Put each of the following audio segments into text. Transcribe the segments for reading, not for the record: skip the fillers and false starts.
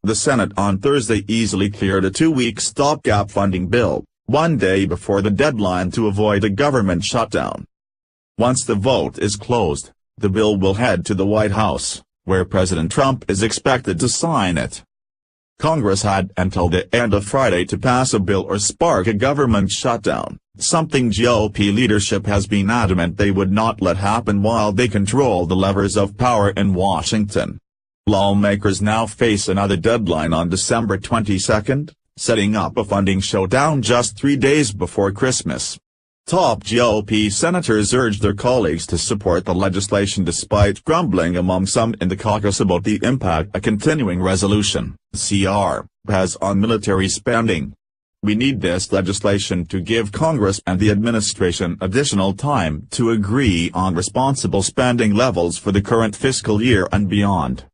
The Senate on Thursday easily cleared a 2-week stopgap funding bill, one day before the deadline to avoid a government shutdown. Once the vote is closed, the bill will head to the White House, where President Trump is expected to sign it. Congress had until the end of Friday to pass a bill or spark a government shutdown, something GOP leadership has been adamant they would not let happen while they control the levers of power in Washington. Lawmakers now face another deadline on December 22, setting up a funding showdown just 3 days before Christmas. Top GOP senators urged their colleagues to support the legislation despite grumbling among some in the caucus about the impact a continuing resolution, CR, has on military spending. We need this legislation to give Congress and the administration additional time to agree on responsible spending levels for the current fiscal year and beyond.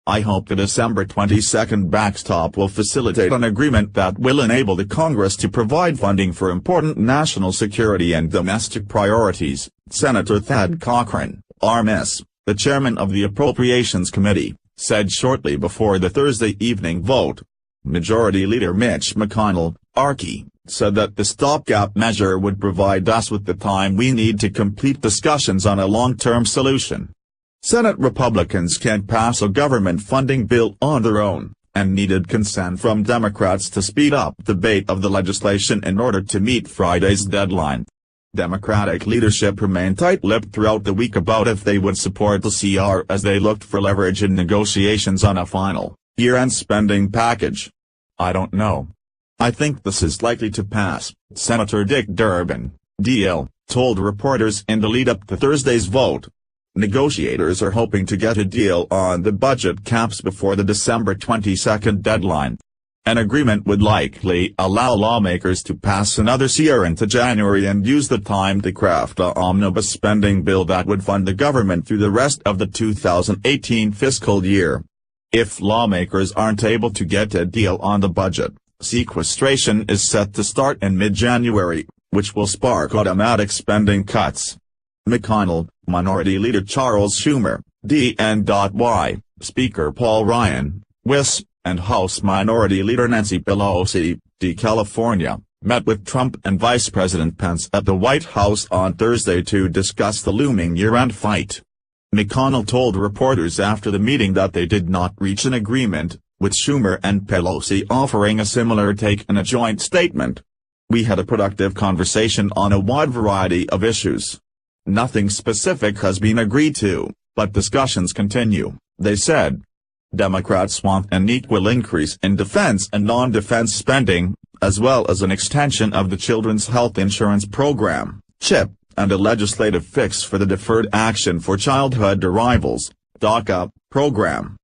I hope the December 22 backstop will facilitate an agreement that will enable the Congress to provide funding for important national security and domestic priorities, Senator Thad Cochran, RMS, the chairman of the Appropriations Committee, said shortly before the Thursday evening vote. Majority Leader Mitch McConnell, RK, said that the stopgap measure would provide us with the time we need to complete discussions on a long-term solution. Senate Republicans can't pass a government funding bill on their own, and needed consent from Democrats to speed up debate of the legislation in order to meet Friday's deadline. Democratic leadership remained tight-lipped throughout the week about if they would support the CR as they looked for leverage in negotiations on a final, year-end spending package. I don't know. I think this is likely to pass, Senator Dick Durbin, DL, told reporters in the lead-up to Thursday's vote. Negotiators are hoping to get a deal on the budget caps before the December 22 deadline. An agreement would likely allow lawmakers to pass another CR into January and use the time to craft an omnibus spending bill that would fund the government through the rest of the 2018 fiscal year. If lawmakers aren't able to get a deal on the budget, sequestration is set to start in mid-January, which will spark automatic spending cuts. McConnell, Minority Leader Charles Schumer, DNY, Speaker Paul Ryan, WIS, and House Minority Leader Nancy Pelosi, D. California, met with Trump and Vice President Pence at the White House on Thursday to discuss the looming year-end fight. McConnell told reporters after the meeting that they did not reach an agreement, with Schumer and Pelosi offering a similar take in a joint statement. We had a productive conversation on a wide variety of issues. Nothing specific has been agreed to, but discussions continue, they said. Democrats want an equal increase in defense and non-defense spending, as well as an extension of the Children's Health Insurance Program, CHIP, and a legislative fix for the Deferred Action for Childhood Arrivals, DACA, program.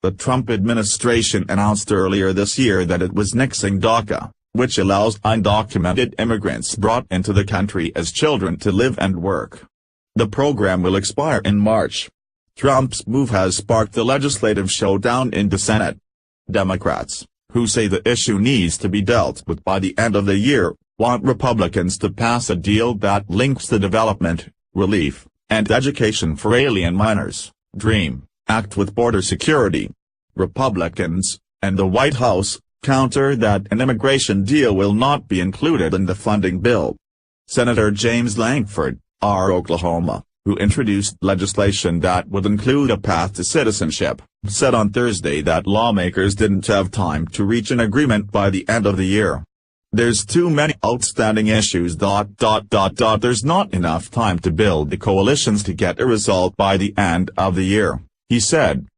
The Trump administration announced earlier this year that it was nixing DACA, which allows undocumented immigrants brought into the country as children to live and work. The program will expire in March. Trump's move has sparked a legislative showdown in the Senate. Democrats, who say the issue needs to be dealt with by the end of the year, want Republicans to pass a deal that links the Development, Relief, and Education for Alien Minors, DREAM, Act with border security. Republicans, and the White House, counter that an immigration deal will not be included in the funding bill. Senator James Lankford, R. Oklahoma, who introduced legislation that would include a path to citizenship, said on Thursday that lawmakers didn't have time to reach an agreement by the end of the year. There's too many outstanding issues. There's not enough time to build the coalitions to get a result by the end of the year, he said.